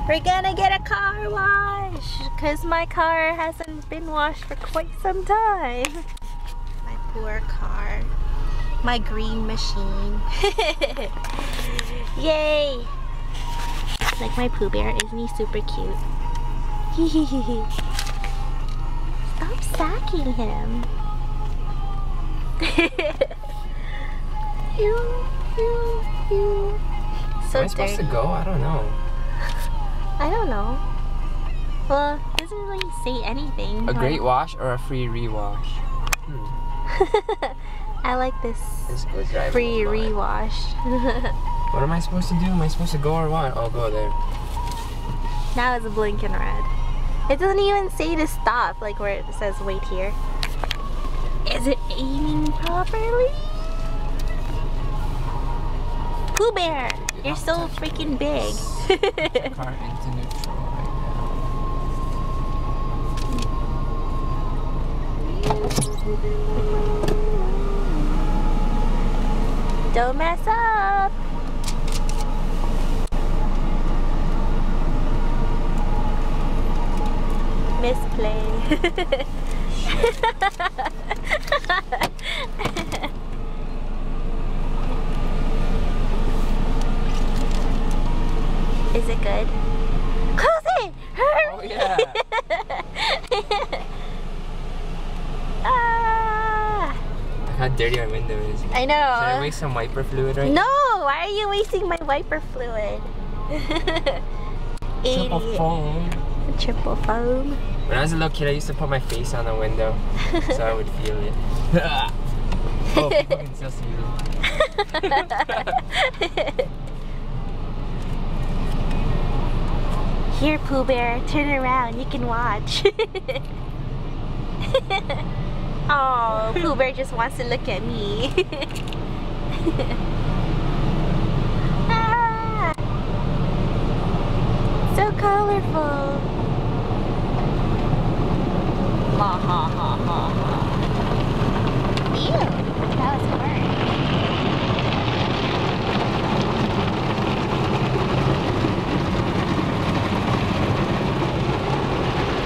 We're gonna get a car wash because my car hasn't been washed for quite some time. My poor car. My green machine. Yay! Like my Pooh Bear, isn't he super cute? Stop sacking him. So Am I supposed to go? I don't know. I don't know. Well, it doesn't really say anything. A great wash or a free rewash? I like this go free rewash. What am I supposed to do? Am I supposed to go or what? I'll go there. Now it's blinking red. It doesn't even say to stop, like where it says wait here. Is it aiming properly? Pooh Bear, you're so freaking big. Car into neutral Don't mess up. Misplay. Is it good? Close it! Hurry! Oh yeah. Ah! Look how dirty my window is. I know. Should I waste some wiper fluid right No! now? Why are you wasting my wiper fluid? Triple Idiot. foam. Triple foam. When I was a little kid, I used to put my face on the window so I would feel it. Oh, people can still see me. Here, Pooh Bear, turn around. You can watch. Oh, Pooh Bear just wants to look at me. Ah, so colorful. Ha ha ha ha ha. Ew, that was hard.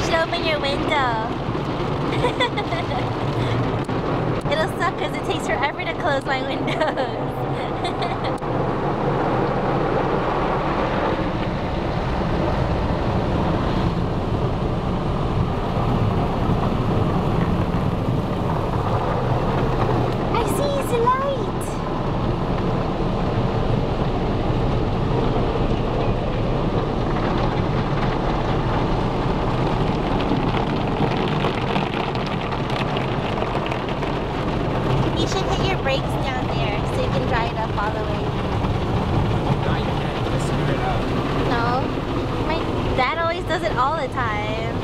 Show me your window. It'll suck because it takes forever to close my windows. You should hit your brakes down there so you can dry it up all the way. No, you can't. Just screw it up. No? My dad always does it all the time.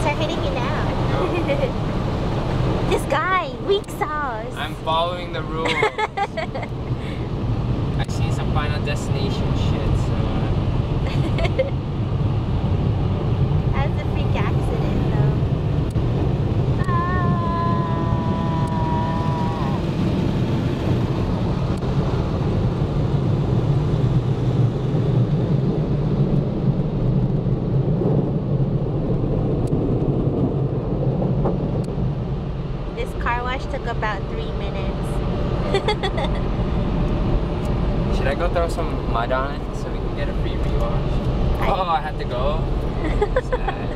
Start hitting it now. No. This guy, weak sauce. I'm following the rules. I've seen some Final Destination shit, so... That's a freak accident though. This car wash took about 3 minutes. Should I go throw some mud on it so we can get a free rewash? Oh, I had to go. Sad.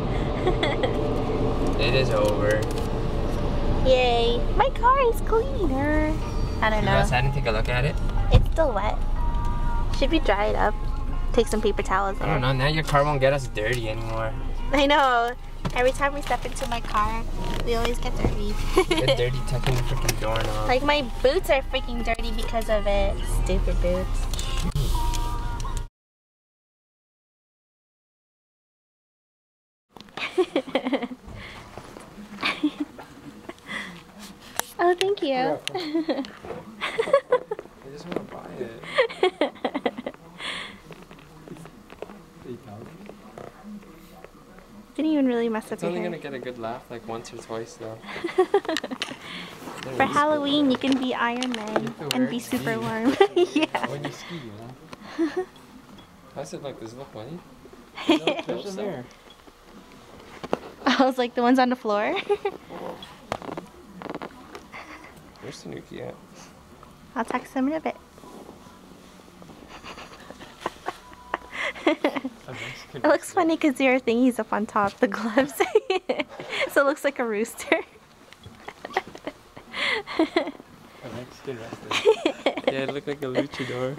It is over. Yay. My car is cleaner. I don't Should we go know. outside and take a look at it? It's still wet. Should we dry it up? Take some paper towels I there. don't know, now your car won't get us dirty anymore. I know. Every time we step into my car, we always get dirty. Get dirty tucking the freaking doorknob. Like my boots are freaking dirty because of it. Stupid boots. Oh, thank you. I just want to buy it. Didn't even really mess up It's your only hair. gonna get a good laugh like once or twice though. For Halloween, you can be Iron Man You can and wear be it ski. super warm. Yeah. When you ski, you know? Does it look funny? There's a mirror. I was like, the ones on the floor? Where's Tanuki at? I'll text him in a bit. It looks funny because your thingy's up on top, the gloves. So it looks like a rooster. A Mexican wrestler. Yeah, it looked like a luchador.